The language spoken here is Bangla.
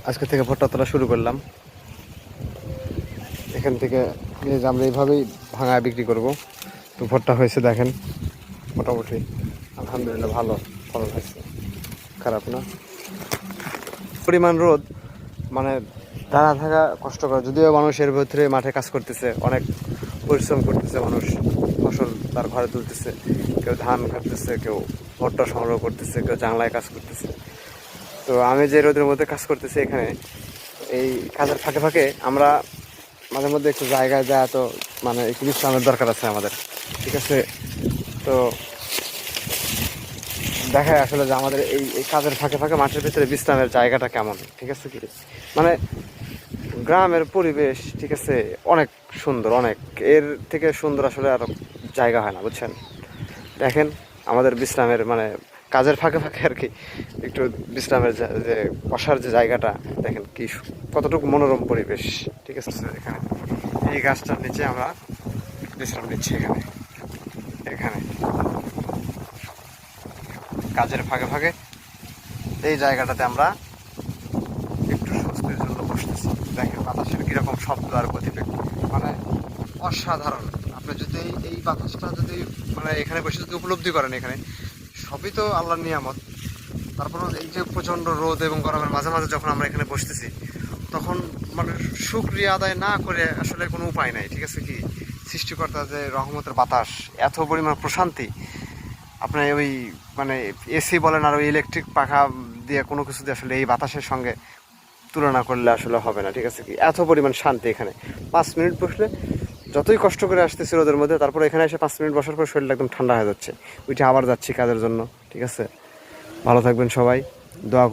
আজকে থেকে ভুট্টা তোলা শুরু করলাম। এখান থেকে আমরা এইভাবেই ভাঙায় বিক্রি করব। তো ভুট্টা হয়েছে দেখেন, মোটামুটি আলহামদুলিল্লাহ ভালো ফলন হয়েছে, খারাপ না। পরিমাণ রোদ, মানে দাঁড়া থাকা কষ্টকর, যদিও মানুষ এর ভিতরে মাঠে কাজ করতেছে, অনেক পরিশ্রম করতেছে মানুষ, ফসল তার ঘরে তুলতেছে, কেউ ধান কাটতেছে, কেউ ভুট্টা সংগ্রহ করতেছে, কেউ জাংলায় কাজ করতেছে। তো আমি যে রোদের মধ্যে কাজ করতেছি এখানে, এই কাজের ফাঁকে ফাঁকে আমরা মাঝে মধ্যে একটু জায়গায় যায়, তো মানে একটু বিশ্রামের দরকার আছে আমাদের, ঠিক আছে। তো দেখায় আসলে যে আমাদের এই কাজের ফাঁকে ফাঁকে মাঠের ভিতরে বিশ্রামের জায়গাটা কেমন, ঠিক আছে কি, মানে গ্রামের পরিবেশ, ঠিক আছে, অনেক সুন্দর, অনেক এর থেকে সুন্দর আসলে আর জায়গা হয় না, বুঝছেন। দেখেন আমাদের বিশ্রামের মানে কাজের ফাঁকে ফাঁকে আর কি একটু বিশ্রামের যে বসার যে জায়গাটা, দেখেন কি কতটুকু মনোরম পরিবেশ, ঠিক আছে। এখানে এই গাছটার নিচে আমরা বিশ্রাম নিচ্ছি, এখানে এখানে কাজের ফাঁকে ফাঁকে এই জায়গাটাতে আমরা একটু স্বস্তির জন্য বসতেছি। দেখেন বাতাসের কিরকম শব্দ আর গতিবেগ, মানে অসাধারণ। আপনি যদি এই বাতাসটা যদি মানে এখানে বসে যদি উপলব্ধি করেন, এখানে সবই তো আল্লাহর নিয়ামত। তারপর এই যে প্রচণ্ড রোদ এবং গরমের মাঝে মাঝে যখন আমরা এখানে বসতেছি, তখন মানে শুকরিয়া আদায় না করে আসলে কোনো উপায় নাই, ঠিক আছে কি। সৃষ্টিকর্তা যে রহমতের বাতাস, এত পরিমাণ প্রশান্তি, আপনার ওই মানে এসি বলেন আর ওই ইলেকট্রিক পাখা দিয়ে কোনো কিছু দিয়ে আসলে এই বাতাসের সঙ্গে তুলনা করলে আসলে হবে না, ঠিক আছে কি। এত পরিমাণ শান্তি এখানে, 5 মিনিট বসলে, যতই কষ্ট করে আসতেছি রোদের মধ্যে, তারপর এখানে এসে 5 মিনিট বসার পর শরীরটা একদম ঠান্ডা হয়ে যাচ্ছে, ওইটা আবার যাচ্ছি কাজের জন্য, ঠিক আছে। ভালো থাকবেন সবাই, দোয়া